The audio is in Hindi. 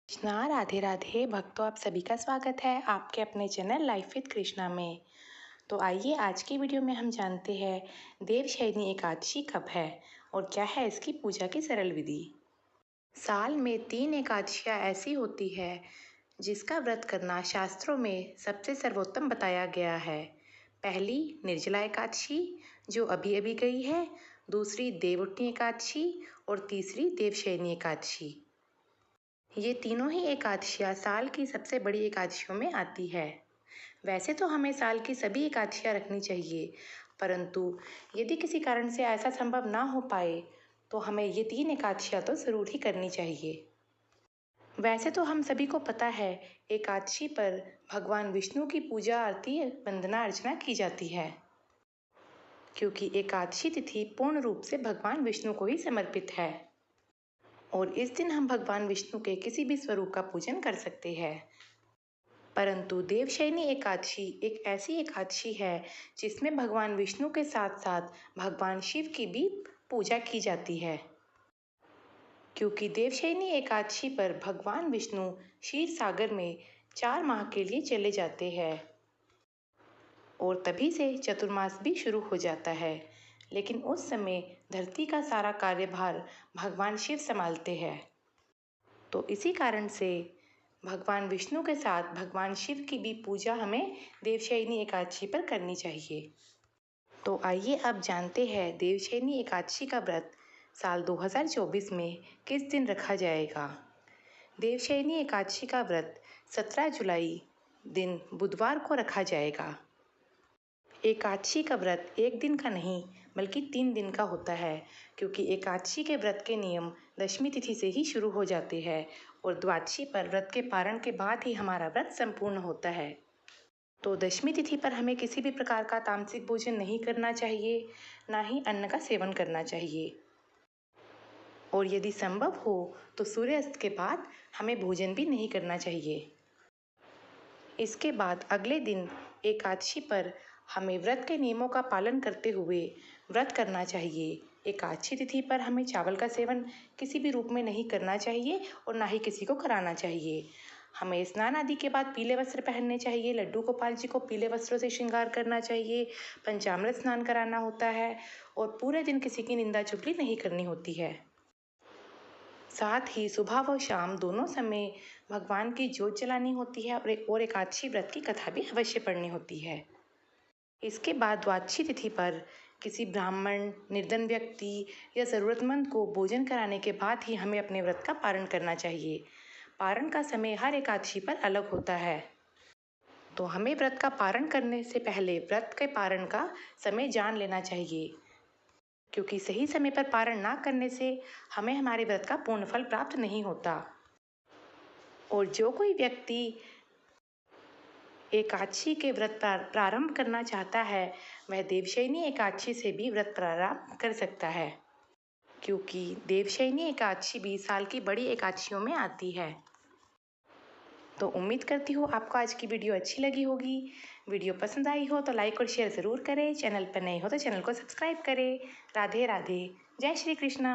कृष्णा राधे राधे भक्तों, आप सभी का स्वागत है आपके अपने चैनल लाइफ विद कृष्णा में। तो आइए आज की वीडियो में हम जानते हैं देवशयनी एकादशी कब है और क्या है इसकी पूजा की सरल विधि। साल में 3 एकादशियाँ ऐसी होती है जिसका व्रत करना शास्त्रों में सबसे सर्वोत्तम बताया गया है। पहली निर्जला एकादशी जो अभी अभी गई है, दूसरी देवउठनी एकादशी और तीसरी देवशयनी एकादशी। ये तीनों ही एकादशियाँ साल की सबसे बड़ी एकादशियों में आती है। वैसे तो हमें साल की सभी एकादशियाँ रखनी चाहिए, परंतु यदि किसी कारण से ऐसा संभव ना हो पाए तो हमें ये 3 एकादशियाँ तो ज़रूर ही करनी चाहिए। वैसे तो हम सभी को पता है एकादशी पर भगवान विष्णु की पूजा आरती वंदना अर्चना की जाती है, क्योंकि एकादशी तिथि पूर्ण रूप से भगवान विष्णु को ही समर्पित है और इस दिन हम भगवान विष्णु के किसी भी स्वरूप का पूजन कर सकते हैं। परंतु देवशयनी एकादशी एक ऐसी एकादशी है जिसमें भगवान विष्णु के साथ साथ भगवान शिव की भी पूजा की जाती है, क्योंकि देवशयनी एकादशी पर भगवान विष्णु क्षीर सागर में 4 माह के लिए चले जाते हैं और तभी से चतुर्मास भी शुरू हो जाता है। लेकिन उस समय धरती का सारा कार्यभार भगवान शिव संभालते हैं, तो इसी कारण से भगवान विष्णु के साथ भगवान शिव की भी पूजा हमें देवशयनी एकादशी पर करनी चाहिए। तो आइए अब जानते हैं देवशयनी एकादशी का व्रत साल 2024 में किस दिन रखा जाएगा। देवशयनी एकादशी का व्रत 17 जुलाई दिन बुधवार को रखा जाएगा। एकादशी का व्रत एक दिन का नहीं बल्कि 3 दिन का होता है, क्योंकि एकादशी के व्रत के नियम दशमी तिथि से ही शुरू हो जाते हैं और द्वादशी पर व्रत के पारण के बाद ही हमारा व्रत संपूर्ण होता है। तो दशमी तिथि पर हमें किसी भी प्रकार का तामसिक भोजन नहीं करना चाहिए, ना ही अन्न का सेवन करना चाहिए और यदि संभव हो तो सूर्यास्त के बाद हमें भोजन भी नहीं करना चाहिए। इसके बाद अगले दिन एकादशी पर हमें व्रत के नियमों का पालन करते हुए व्रत करना चाहिए। एकादशी तिथि पर हमें चावल का सेवन किसी भी रूप में नहीं करना चाहिए और ना ही किसी को कराना चाहिए। हमें स्नान आदि के बाद पीले वस्त्र पहनने चाहिए, लड्डू गोपाल जी को पीले वस्त्रों से श्रृंगार करना चाहिए, पंचामृत स्नान कराना होता है और पूरे दिन किसी की निंदा चुगली नहीं करनी होती है। साथ ही सुबह व शाम दोनों समय भगवान की जोत जलानी होती है और एकादशी व्रत की कथा भी अवश्य पढ़नी होती है। इसके बाद द्वादशी तिथि पर किसी ब्राह्मण, निर्धन व्यक्ति या ज़रूरतमंद को भोजन कराने के बाद ही हमें अपने व्रत का पारण करना चाहिए। पारण का समय हर एकादशी पर अलग होता है, तो हमें व्रत का पारण करने से पहले व्रत के पारण का समय जान लेना चाहिए, क्योंकि सही समय पर पारण ना करने से हमें हमारे व्रत का पूर्ण फल प्राप्त नहीं होता। और जो कोई व्यक्ति एकादशी के व्रत प्रारंभ करना चाहता है वह देवशयनी एकादशी से भी व्रत प्रारंभ कर सकता है, क्योंकि देवशयनी एकादशी भी साल की बड़ी एकादशियों में आती है। तो उम्मीद करती हूँ आपको आज की वीडियो अच्छी लगी होगी। वीडियो पसंद आई हो तो लाइक और शेयर ज़रूर करें। चैनल पर नए हो तो चैनल को सब्सक्राइब करें। राधे राधे, जय श्री कृष्णा।